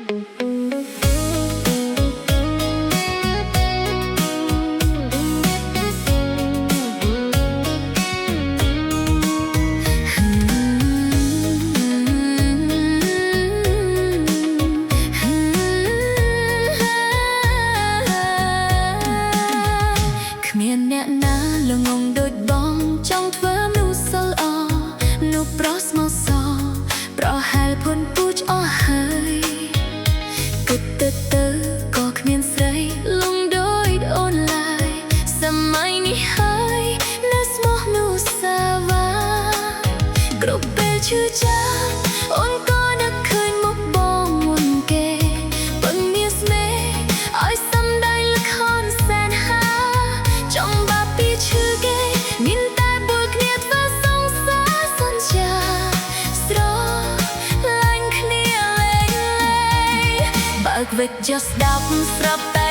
គ្មានអ្នកណាល្ងងដូចបងចង់ធ្វើមនុស្សសល្អមនុស្សប្រុសស្មោះសរប្រហែលភុនពូជអស់ហើយគិតទៅក៏គ្មានស្រីលងដូចអូនឡើយសម័យនេះហើយនៅស្មោះមនុស្សសាវ៉ាគ្រប់ពេលឈឺចាប់អូនក៏នឹកឃើញមុខបងមុនគេប៉ុនមានស្នេហ៍ឲ្យសំដែងល្ខោនសែនហាចង់បាពីឈឺគេមានតែបុលគ្នាធ្វើសងសាសន្យាស្រឡាញ់គ្នាលេងបើកវិទ្យាស្ដាប់ស្រាប់តែ